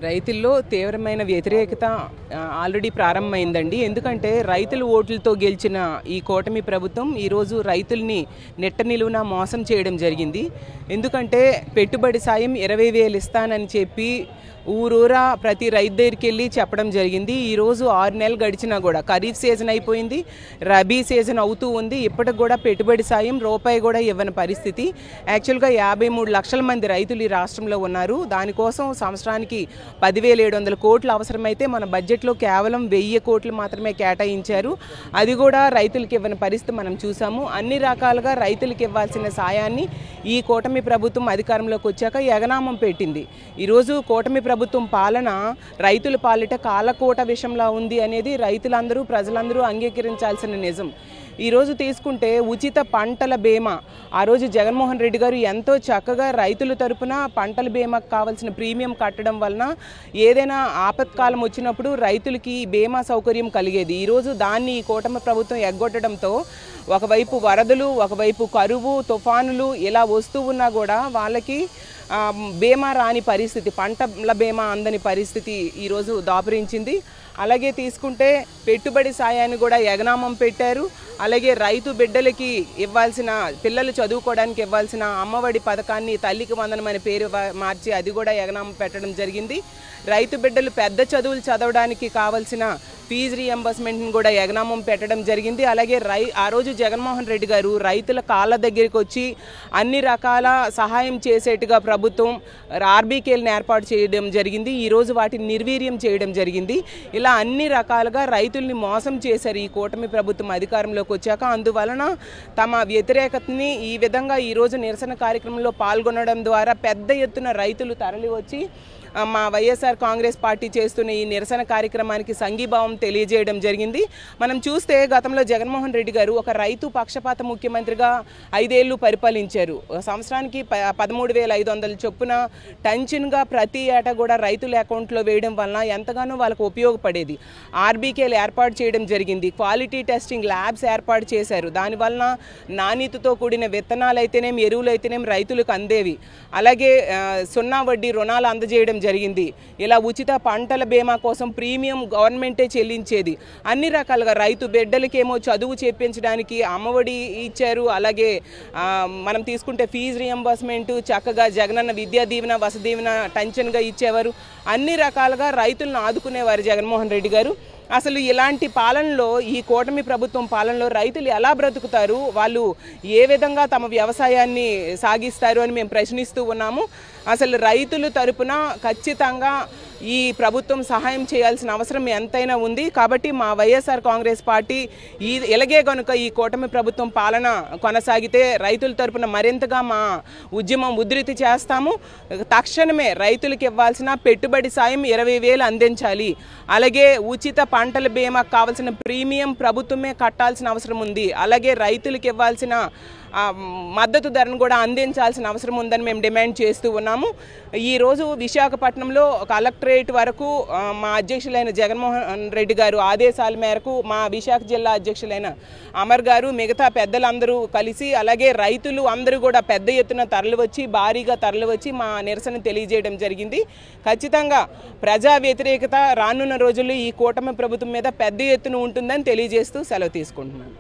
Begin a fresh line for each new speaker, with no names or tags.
రైతుల్లో తీవ్రమైన వ్యతిరేకత ఆల్రెడీ ప్రారంభమైందండి. ఎందుకంటే రైతుల ఓట్లతో గెలిచిన ఈ కూటమి ప్రభుత్వం ఈరోజు రైతుల్ని నెట్ట నిలువున మోసం చేయడం జరిగింది. ఎందుకంటే పెట్టుబడి సాయం 20,000 ఇస్తానని చెప్పి ఊరూరా ప్రతి రైతు దగ్గరికి వెళ్ళి చెప్పడం జరిగింది. ఈరోజు 6 నెలలు గడిచినా కూడా ఖరీఫ్ సీజన్ అయిపోయింది, రబీ సీజన్ అవుతూ ఉంది. ఇప్పటికి కూడా పెట్టుబడి సాయం రూపాయి కూడా ఇవ్వని పరిస్థితి. యాక్చువల్గా 53 లక్షల మంది రైతులు ఈ రాష్ట్రంలో ఉన్నారు. దానికోసం సంవత్సరానికి 10,700 కోట్లు అవసరమైతే మన బడ్జెట్లో కేవలం 1,000 కోట్లు మాత్రమే కేటాయించారు. అది కూడా రైతులకు ఇవ్వని పరిస్థితి మనం చూసాము. అన్ని రకాలుగా రైతులకు ఇవ్వాల్సిన సాయాన్ని ఈ కూటమి ప్రభుత్వం అధికారంలోకి వచ్చాక ఎగనామం పెట్టింది. ఈరోజు కూటమి ప్రభుత్వం పాలన రైతుల పాలిట కాలకోట విషయంలా ఉంది అనేది రైతులందరూ ప్రజలందరూ అంగీకరించాల్సిన నిజం. ఈరోజు తీసుకుంటే ఉచిత పంటల బీమా, ఆ రోజు జగన్మోహన్ రెడ్డి గారు ఎంతో చక్కగా రైతుల తరపున పంటల బీమాకు కావాల్సిన ప్రీమియం కట్టడం వలన ఏదైనా ఆపత్కాలం వచ్చినప్పుడు రైతులకి బీమా సౌకర్యం కలిగేది. ఈరోజు దాన్ని ఈ కూటమి ప్రభుత్వం ఎగ్గొట్టడంతో ఒకవైపు వరదలు, ఒకవైపు కరువు, తుఫానులు ఇలా వస్తూ ఉన్నా కూడా వాళ్ళకి బీమా రాని పరిస్థితి, పంటల బీమా అందని పరిస్థితి ఈరోజు దాపురించింది. అలాగే తీసుకుంటే పెట్టుబడి సాయాన్ని కూడా ఎగనామం పెట్టారు. అలాగే రైతు బిడ్డలకి ఇవ్వాల్సిన, పిల్లలు చదువుకోవడానికి ఇవ్వాల్సిన అమ్మఒడి పథకాన్ని తల్లికి వందనం అనే పేరు మార్చి అది కూడా ఎగనామం పెట్టడం జరిగింది. రైతు బిడ్డలు పెద్ద చదువులు చదవడానికి కావాల్సిన ఫీజు రీఎంబర్స్మెంట్ని కూడా ఎగనామం పెట్టడం జరిగింది. అలాగే ఆ రోజు జగన్మోహన్ రెడ్డి గారు రైతుల కాళ్ళ దగ్గరికి వచ్చి అన్ని రకాల సహాయం చేసేట్టుగా ప్రభుత్వం ఆర్బీకేలను ఏర్పాటు చేయడం జరిగింది. ఈరోజు వాటిని నిర్వీర్యం చేయడం జరిగింది. ఇలా అన్ని రకాలుగా రైతుల్ని మోసం చేశారు ఈ కూటమి ప్రభుత్వం అధికారంలోకి వచ్చాక. అందువలన తమ వ్యతిరేకతని ఈ విధంగా ఈరోజు నిరసన కార్యక్రమంలో పాల్గొనడం ద్వారా పెద్ద ఎత్తున రైతులు తరలి వచ్చి మా వైఎస్ఆర్ కాంగ్రెస్ పార్టీ చేస్తున్న ఈ నిరసన కార్యక్రమానికి సంఘీభావం తెలియజేయడం జరిగింది. మనం చూస్తే గతంలో జగన్మోహన్ రెడ్డి గారు ఒక రైతు పక్షపాత ముఖ్యమంత్రిగా 5 ఏళ్ళు పరిపాలించారు. సంవత్సరానికి 13,500 చొప్పున టెన్షన్గా ప్రతి ఏటా కూడా రైతుల అకౌంట్లో వేయడం వలన ఎంతగానో వాళ్ళకు ఉపయోగపడేది. ఆర్బీకేలు ఏర్పాటు చేయడం జరిగింది. క్వాలిటీ టెస్టింగ్ ల్యాబ్స్ ఏర్పాటు చేశారు. దానివలన నాణ్యతతో కూడిన విత్తనాలు అయితేనేం, ఎరువులు అయితేనేం రైతులకు అందేవి. అలాగే 0 వడ్డీ రుణాలు అందజేయడం జరిగింది. ఇలా ఉచిత పంటల బీమా కోసం ప్రీమియం గవర్నమెంటే చెల్లించేది. అన్ని రకాలుగా రైతు బిడ్డలకేమో చదువు చేపించడానికి అమ్మఒడి ఇచ్చారు. అలాగే మనం తీసుకుంటే ఫీజు రీఎంబర్స్మెంట్ చక్కగా జగనన్న విద్యా దీవెన, వసతి దీవెన టెన్షన్గా ఇచ్చేవారు. అన్ని రకాలుగా రైతులను ఆదుకునేవారు జగన్మోహన్ రెడ్డి గారు. అసలు ఇలాంటి పాలనలో, ఈ కూటమి ప్రభుత్వం పాలనలో రైతులు ఎలా బ్రతుకుతారు, వాళ్ళు ఏ విధంగా తమ వ్యవసాయాన్ని సాగిస్తారు అని మేము ప్రశ్నిస్తూ ఉన్నాము. అసలు రైతుల తరపున ఖచ్చితంగా ఈ ప్రభుత్వం సహాయం చేయాల్సిన అవసరం ఎంతైనా ఉంది. కాబట్టి మా వైఎస్ఆర్ కాంగ్రెస్ పార్టీ ఇలాగే కనుక ఈ కూటమి ప్రభుత్వం పాలన కొనసాగితే రైతుల తరపున మరింతగా మా ఉద్యమం ఉధృతి చేస్తాము. తక్షణమే రైతులకు ఇవ్వాల్సిన పెట్టుబడి సాయం 20,000 అందించాలి. అలాగే ఉచిత పంటల బీమాకు కావాల్సిన ప్రీమియం ప్రభుత్వమే కట్టాల్సిన అవసరం ఉంది. అలాగే రైతులకు ఇవ్వాల్సిన మద్దతు ధరను కూడా అందించాల్సిన అవసరం ఉందని మేము డిమాండ్ చేస్తూ ఉన్నాము. ఈరోజు విశాఖపట్నంలో కలెక్టరేట్ వరకు మా అధ్యక్షులైన జగన్మోహన్ రెడ్డి గారు ఆదేశాల మేరకు మా విశాఖ జిల్లా అధ్యక్షులైన అమర్ గారు, మిగతా పెద్దలందరూ కలిసి, అలాగే రైతులు అందరూ కూడా పెద్ద ఎత్తున తరలివచ్చి, భారీగా తరలివచ్చి మా నిరసన తెలియజేయడం జరిగింది. ఖచ్చితంగా ప్రజా వ్యతిరేకత రానున్న రోజుల్లో ఈ కూటమి ప్రభుత్వం మీద పెద్ద ఎత్తున ఉంటుందని తెలియజేస్తూ సెలవు తీసుకుంటున్నాను.